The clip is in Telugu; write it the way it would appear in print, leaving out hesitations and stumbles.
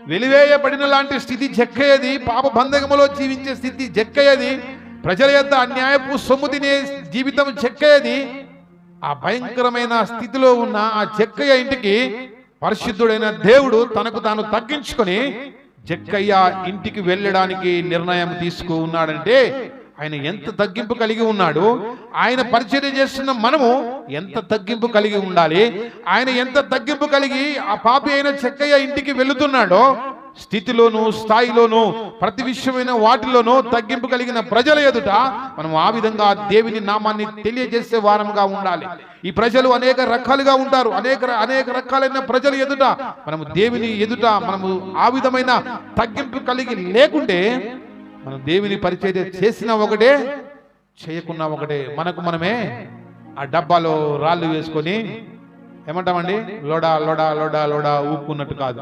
వెలివేయబడిన లాంటి స్థితి జక్కయ్యది, పాప బంధకములో జీవించే స్థితి జక్కయ్యది, ప్రజల యొద్ద అన్యాయపు సొమ్ము తినే జీవితం జక్కయ్యది. ఆ భయంకరమైన స్థితిలో ఉన్న ఆ జక్కయ్య ఇంటికి పరిశుద్ధుడైన దేవుడు తనకు తాను తగ్గించుకొని జక్కయ్య ఇంటికి వెళ్ళడానికి నిర్ణయం తీసుకున్నాడంటే ఆయన ఎంత తగ్గింపు కలిగి ఉన్నాడు. ఆయన పరిచర్య చేస్తున్న మనము ఎంత తగ్గింపు కలిగి ఉండాలి. ఆయన ఎంత తగ్గింపు కలిగి ఆ పాపి అయిన జక్కయ్య ఇంటికి వెళుతున్నాడో, స్థితిలోను స్థాయిలోను ప్రతి విషయమైన వాటిలోనూ తగ్గింపు కలిగిన ప్రజల ఎదుట మనం ఆ విధంగా దేవుని నామాన్ని తెలియజేసే వారముగా ఉండాలి. ఈ ప్రజలు అనేక రకాలుగా ఉంటారు. అనేక రకాలైన ప్రజల ఎదుట మనము దేవుని ఎదుట మనము ఆ విధమైన తగ్గింపు కలిగి లేకుంటే మనం దేవుని పరిచర్య చేసిన ఒకటే, చేయకున్నా ఒకటే. మనకు మనమే ఆ డబ్బాలో రాళ్ళు వేసుకొని ఏమంటామండి, లోడా లోడా లోడా లోడా ఊపుకున్నట్టు కాదు.